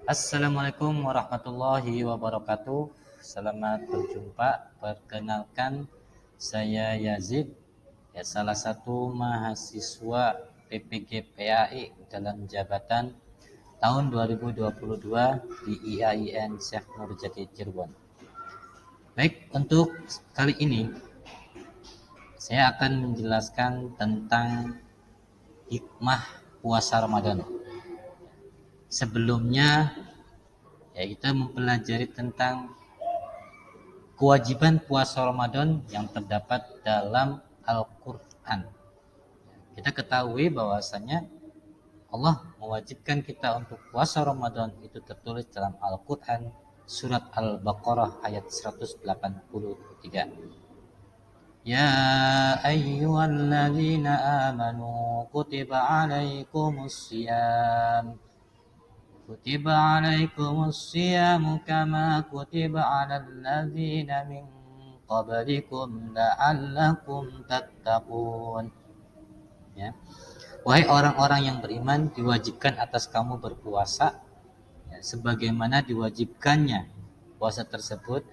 Assalamualaikum warahmatullahi wabarakatuh. Selamat berjumpa. Perkenalkan, saya Yazid, ya, salah satu mahasiswa PPG PAI dalam jabatan tahun 2022 di IAIN Syekh Nurjati Cirebon. Baik, untuk kali ini saya akan menjelaskan tentang hikmah puasa Ramadan. Sebelumnya, ya, kita mempelajari tentang kewajiban puasa Ramadan yang terdapat dalam Al-Quran. Kita ketahui bahwasanya Allah mewajibkan kita untuk puasa Ramadan itu tertulis dalam Al-Quran surat Al-Baqarah ayat 183. Ya ayyuhalladzina amanu kutiba alaikumusiyam Kutiba alaikumussiyamu kama kutiba alal ladzina min qablikum la'allakum tattaqun. Ya. Wahai orang-orang yang beriman, diwajibkan atas kamu berpuasa, ya, sebagaimana diwajibkannya puasa tersebut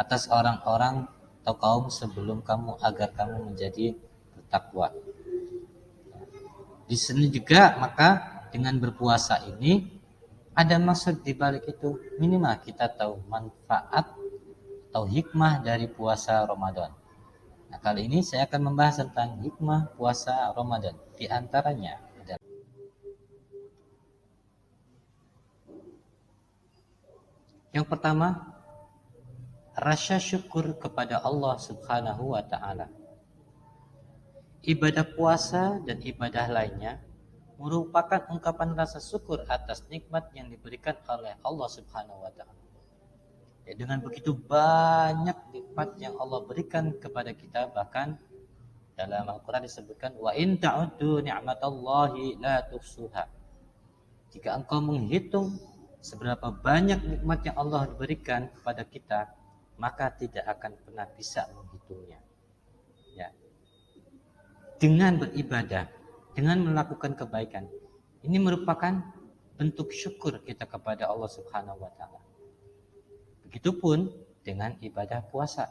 atas orang-orang atau kaum sebelum kamu agar kamu menjadi bertakwa. Di sini juga maka dengan berpuasa ini ada maksud di balik itu, minimal kita tahu manfaat atau hikmah dari puasa Ramadan. Nah, kali ini saya akan membahas tentang hikmah puasa Ramadan. Di antaranya adalah yang pertama, rasa syukur kepada Allah Subhanahu wa taala. Ibadah puasa dan ibadah lainnya merupakan ungkapan rasa syukur atas nikmat yang diberikan oleh Allah Subhanahu wa taala. Ya, dengan begitu banyak nikmat yang Allah berikan kepada kita, bahkan dalam Al-Quran disebutkan wa in ta'uddu ni'matallahi la tuhsuha. Jika engkau menghitung seberapa banyak nikmat yang Allah berikan kepada kita, maka tidak akan pernah bisa menghitungnya. Ya. Dengan beribadah, dengan melakukan kebaikan, ini merupakan bentuk syukur kita kepada Allah Subhanahu wa taala. Begitupun dengan ibadah puasa.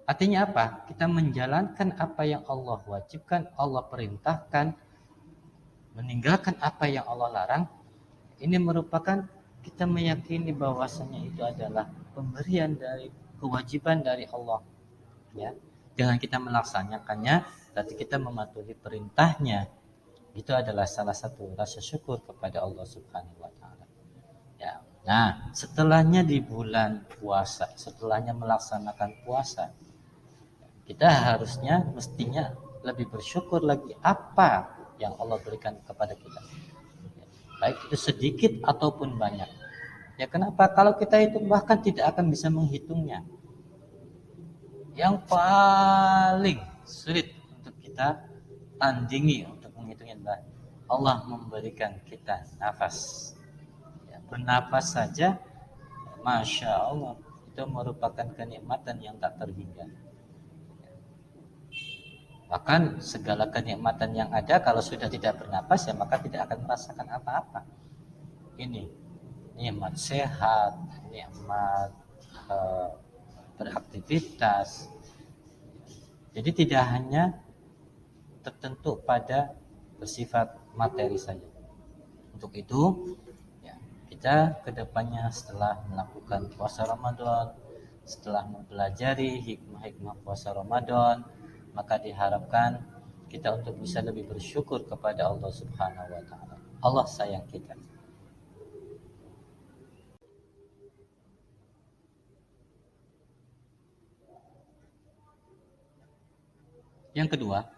Artinya apa? Kita menjalankan apa yang Allah wajibkan, Allah perintahkan, meninggalkan apa yang Allah larang. Ini merupakan kita meyakini bahwasanya itu adalah pemberian dari kewajiban dari Allah. Ya, dengan kita melaksanakannya, berarti kita mematuhi perintahnya. Itu adalah salah satu rasa syukur kepada Allah Subhanahu wa taala. Ya. Nah, setelahnya di bulan puasa, setelahnya melaksanakan puasa, kita harusnya mestinya lebih bersyukur lagi apa yang Allah berikan kepada kita. Baik itu sedikit ataupun banyak. Ya, kenapa? Kalau kita itu bahkan tidak akan bisa menghitungnya. Yang paling sulit untuk kita tandingi untuk menghitungnya adalah Allah memberikan kita nafas. Ya, bernafas saja, Masya Allah, itu merupakan kenikmatan yang tak terhingga. Bahkan segala kenikmatan yang ada, kalau sudah tidak bernapas, ya maka tidak akan merasakan apa-apa. Ini nikmat sehat, nikmat beraktivitas. Jadi tidak hanya tertentu pada bersifat materi saja. Untuk itu, ya, kita kedepannya setelah melakukan puasa Ramadan, setelah mempelajari hikmah-hikmah puasa Ramadan, maka diharapkan kita untuk bisa lebih bersyukur kepada Allah Subhanahu wa taala. Allah sayang kita. Yang kedua,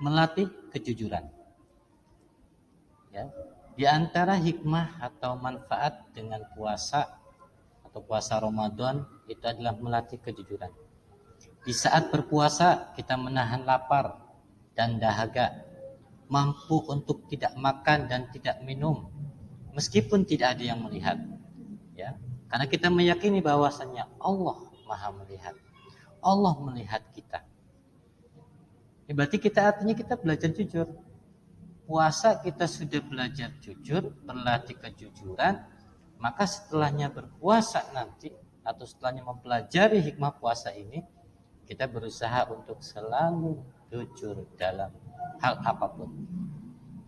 melatih kejujuran. Ya, di antara hikmah atau manfaat dengan puasa atau puasa Ramadan itu adalah melatih kejujuran. Di saat berpuasa kita menahan lapar dan dahaga, mampu untuk tidak makan dan tidak minum meskipun tidak ada yang melihat. Ya, karena kita meyakini bahwasanya Allah Maha melihat. Allah melihat kita. Berarti kita artinya kita belajar jujur. puasa kita sudah belajar jujur, berlatih kejujuran, maka setelahnya berpuasa nanti atau setelahnya mempelajari hikmah puasa ini, kita berusaha untuk selalu jujur dalam hal apapun.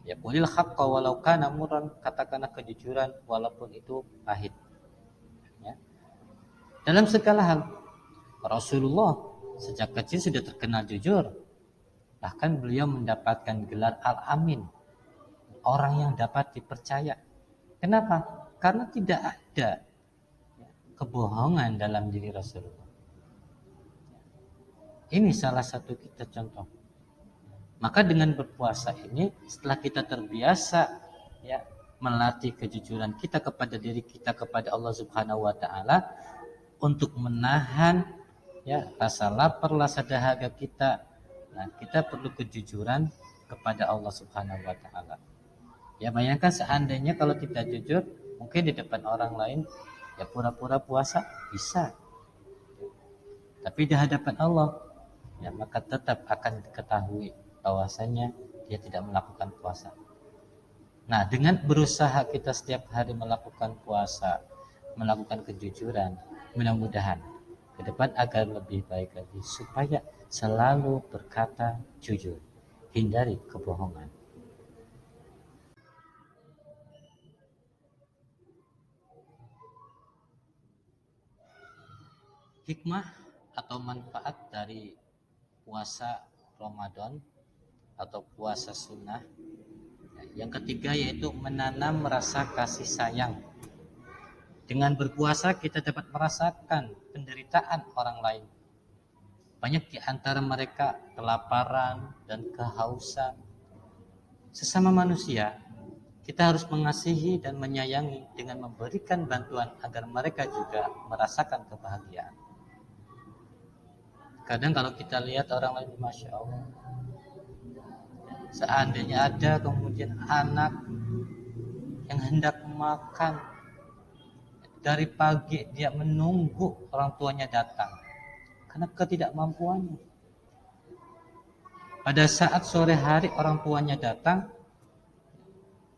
Ya, qulil haqqa walau kana murran, katakanlah kejujuran walaupun itu pahit. Ya. Dalam segala hal, Rasulullah sejak kecil sudah terkenal jujur. Bahkan beliau mendapatkan gelar Al-Amin, orang yang dapat dipercaya. Kenapa? Karena tidak ada kebohongan dalam diri Rasulullah. Ini salah satu kita contoh. Maka dengan berpuasa ini, setelah kita terbiasa ya melatih kejujuran kita kepada diri kita, kepada Allah Subhanahu wa taala, untuk menahan ya rasa lapar, rasa dahaga kita. Nah, kita perlu kejujuran kepada Allah Subhanahu wa taala. Ya, bayangkan seandainya kalau kita jujur, mungkin di depan orang lain ya pura-pura puasa bisa. Tapi di hadapan Allah ya maka tetap akan diketahui bahwasanya dia tidak melakukan puasa. Nah, dengan berusaha kita setiap hari melakukan puasa, melakukan kejujuran, mudah-mudahan ke depan agar lebih baik lagi, supaya selalu berkata jujur, hindari kebohongan. Hikmah atau manfaat dari puasa Ramadan atau puasa sunnah yang ketiga yaitu menanam rasa kasih sayang. Dengan berpuasa kita dapat merasakan penderitaan orang lain. Banyak di antara mereka kelaparan dan kehausan. Sesama manusia, kita harus mengasihi dan menyayangi dengan memberikan bantuan agar mereka juga merasakan kebahagiaan. Kadang kalau kita lihat orang lain, Masya Allah, seandainya ada kemudian anak yang hendak makan, dari pagi dia menunggu orang tuanya datang karena ketidakmampuannya. Pada saat sore hari orang tuanya datang,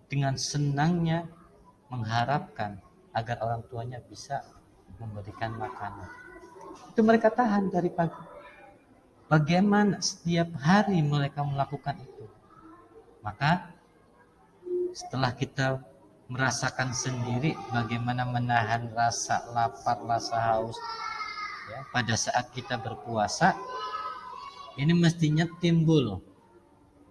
dengan senangnya mengharapkan agar orang tuanya bisa memberikan makanan. Itu mereka tahan dari pagi. Bagaimana setiap hari mereka melakukan itu? Maka setelah kita merasakan sendiri bagaimana menahan rasa lapar, rasa haus ya, pada saat kita berpuasa, ini mestinya timbul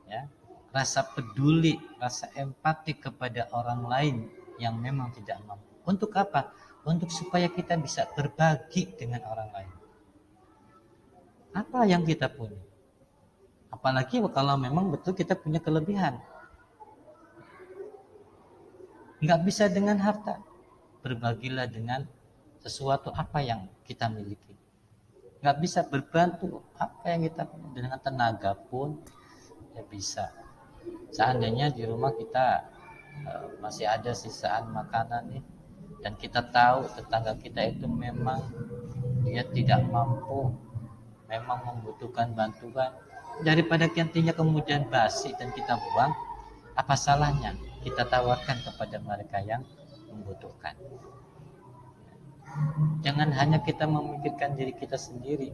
ya, rasa peduli, rasa empati kepada orang lain yang memang tidak mampu. Untuk apa? Untuk supaya kita bisa berbagi dengan orang lain apa yang kita punya. Apalagi kalau memang betul kita punya kelebihan. Nggak bisa dengan harta. Berbagilah dengan sesuatu apa yang kita miliki. Nggak bisa berbantu apa yang kita punya. Dengan tenaga pun ya bisa. Seandainya di rumah kita masih ada sisaan makanan nih, dan kita tahu tetangga kita itu memang dia tidak mampu, memang membutuhkan bantuan, daripada kantinnya kemudian basi dan kita buang, apa salahnya kita tawarkan kepada mereka yang membutuhkan. Jangan hanya kita memikirkan diri kita sendiri.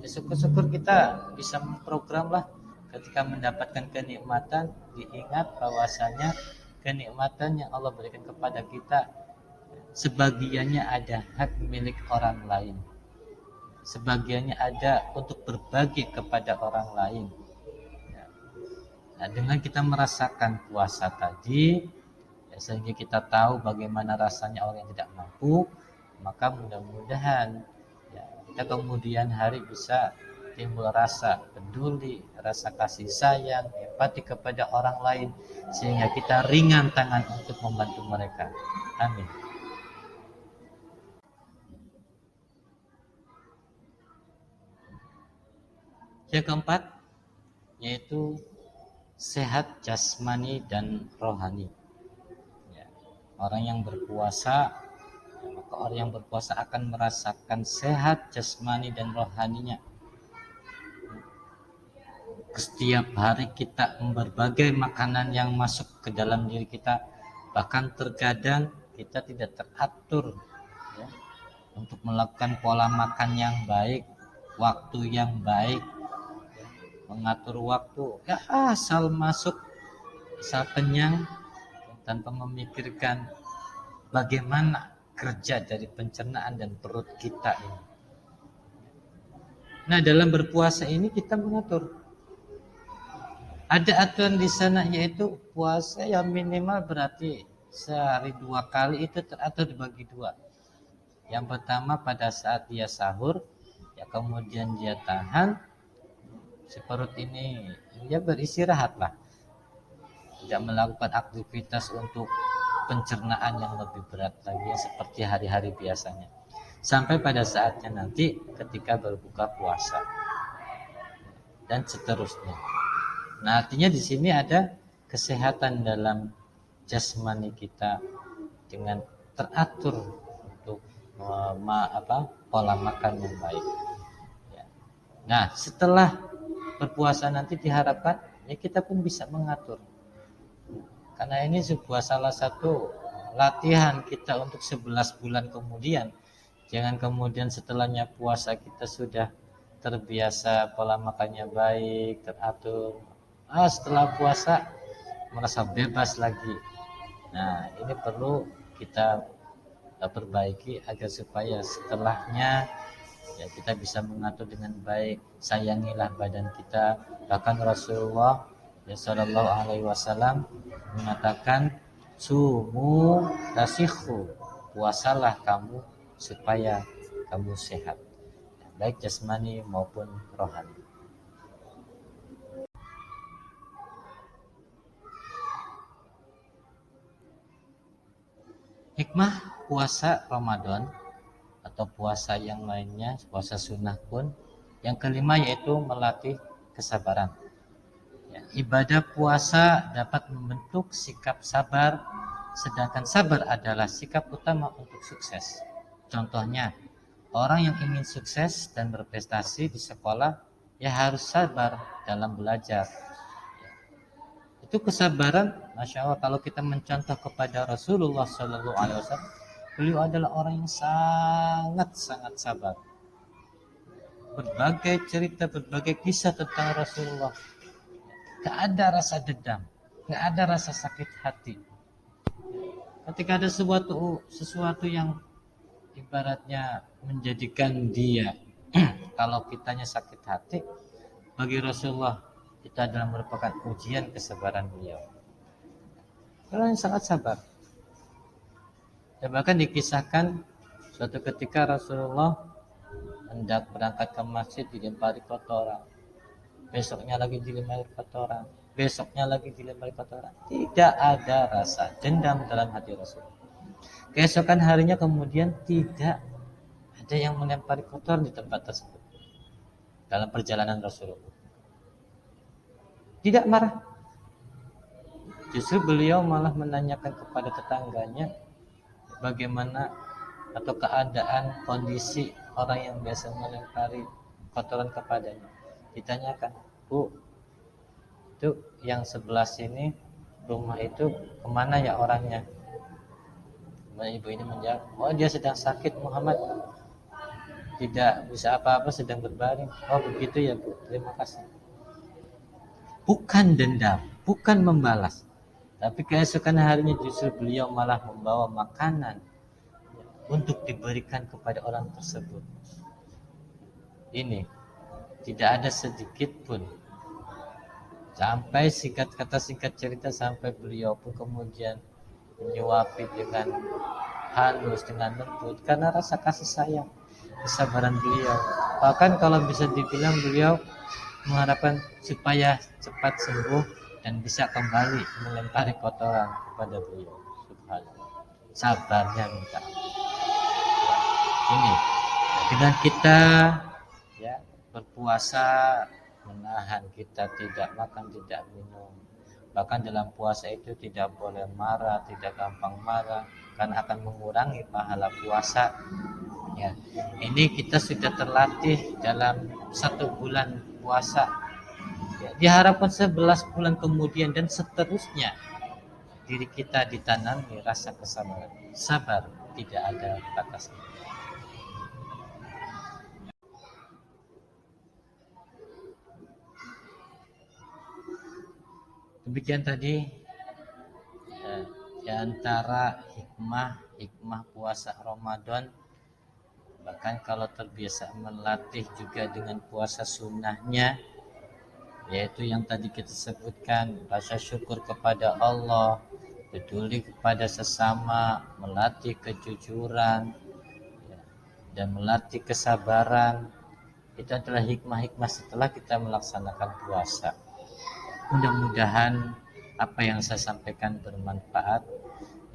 Ya, syukur-syukur kita bisa memprogram lah, ketika mendapatkan kenikmatan diingat bahwasanya kenikmatan yang Allah berikan kepada kita sebagiannya ada hak milik orang lain, sebagiannya ada untuk berbagi kepada orang lain. Nah, dengan kita merasakan puasa tadi, ya, sehingga kita tahu bagaimana rasanya orang yang tidak mampu, maka mudah-mudahan ya, kita kemudian hari bisa timbul rasa peduli, rasa kasih sayang, empati kepada orang lain, sehingga kita ringan tangan untuk membantu mereka. Amin. Yang keempat yaitu sehat jasmani dan rohani. Ya, orang yang berpuasa, maka orang yang berpuasa akan merasakan sehat jasmani dan rohaninya. setiap hari kita berbagai makanan yang masuk ke dalam diri kita, bahkan terkadang kita tidak teratur ya, untuk melakukan pola makan yang baik, waktu yang baik, mengatur waktu ya, asal masuk, asal kenyang, tanpa memikirkan bagaimana kerja dari pencernaan dan perut kita ini. Nah, dalam berpuasa ini kita mengatur. Ada aturan di sana, yaitu puasa yang minimal berarti sehari 2 kali itu teratur dibagi 2. Yang pertama pada saat dia sahur, ya kemudian dia tahan, si perut ini dia beristirahat lah, tidak melakukan aktivitas untuk pencernaan yang lebih berat lagi seperti hari-hari biasanya, sampai pada saatnya nanti ketika berbuka puasa dan seterusnya. Nah, artinya di sini ada kesehatan dalam jasmani kita dengan teratur untuk pola makan yang baik. Nah, setelah berpuasa nanti diharapkan ya kita pun bisa mengatur. Karena ini sebuah salah satu latihan kita untuk 11 bulan kemudian. Jangan kemudian setelahnya puasa kita sudah terbiasa pola makannya baik, teratur. Setelah puasa merasa bebas lagi. Nah, ini perlu kita perbaiki agar supaya setelahnya ya kita bisa mengatur dengan baik. Sayangilah badan kita. Bahkan Rasulullah ya Shallallahu Alaihi Wasallam mengatakan, sumu tasikhu, puasalah kamu supaya kamu sehat, baik jasmani maupun rohani. Hikmah puasa Ramadan atau puasa yang lainnya, puasa sunnah pun, yang kelima yaitu melatih kesabaran. Ya, ibadah puasa dapat membentuk sikap sabar, sedangkan sabar adalah sikap utama untuk sukses. Contohnya, orang yang ingin sukses dan berprestasi di sekolah ya harus sabar dalam belajar. Itu kesabaran, masya Allah, kalau kita mencontoh kepada Rasulullah Shallallahu Alaihi Wasallam, beliau adalah orang yang sangat sabar. Berbagai cerita, berbagai kisah tentang Rasulullah, gak ada rasa dendam, gak ada rasa sakit hati. Ketika ada sesuatu yang ibaratnya menjadikan dia kalau kitanya sakit hati, bagi Rasulullah itu adalah merupakan ujian kesabaran beliau. Orang yang sangat sabar. Dan bahkan dikisahkan suatu ketika Rasulullah hendak berangkat ke masjid dilempari kotoran. Besoknya lagi dilempari kotoran. Besoknya lagi dilempari kotoran. Tidak ada rasa dendam dalam hati Rasulullah. Keesokan harinya kemudian tidak ada yang melempari kotoran di tempat tersebut. Dalam perjalanan Rasulullah tidak marah. Justru beliau malah menanyakan kepada tetangganya bagaimana atau keadaan kondisi orang yang biasa melempari kotoran kepadanya. Ditanyakan, Bu, itu yang sebelah sini rumah itu kemana ya orangnya? Kemudian ibu ini menjawab, oh dia sedang sakit Muhammad, tidak bisa apa-apa, sedang berbaring. Oh begitu ya Bu, terima kasih. Bukan dendam, bukan membalas, tapi keesokan harinya justru beliau malah membawa makanan untuk diberikan kepada orang tersebut. Ini tidak ada sedikit pun, sampai singkat cerita, sampai beliau pun kemudian menyuapi dengan halus, dengan lembut, karena rasa kasih sayang, kesabaran beliau. Bahkan kalau bisa dibilang beliau mengharapkan supaya cepat sembuh dan bisa kembali melempari kotoran kepada beliau. Subhanallah, sabarnya minta. Ini dengan kita ya berpuasa, menahan kita tidak makan, tidak minum. Bahkan dalam puasa itu tidak boleh marah, tidak gampang marah, karena akan mengurangi pahala puasa. Ya, ini kita sudah terlatih dalam 1 bulan puasa. Ya, diharapkan 11 bulan kemudian dan seterusnya diri kita ditanami rasa kesabaran. Sabar tidak ada batasnya. Demikian tadi di antara hikmah puasa Ramadan. Bahkan kalau terbiasa melatih juga dengan puasa sunnahnya, yaitu yang tadi kita sebutkan, rasa syukur kepada Allah, peduli kepada sesama, melatih kejujuran, ya, dan melatih kesabaran. Itu adalah hikmah-hikmah setelah kita melaksanakan puasa. Mudah-mudahan apa yang saya sampaikan bermanfaat.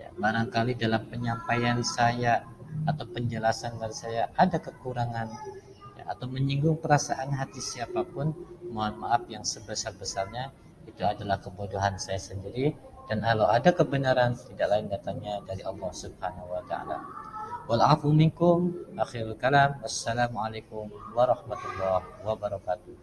Ya, barangkali dalam penyampaian saya atau penjelasan dari saya ada kekurangan, ya, atau menyinggung perasaan hati siapapun, mohon maaf yang sebesar-besarnya. Itu adalah kebodohan saya sendiri, dan kalau ada kebenaran tidak lain datangnya dari Allah Subhanahu wa taala. Wal afu minkum. Akhirul kalam. Wassalamualaikum warahmatullahi wabarakatuh.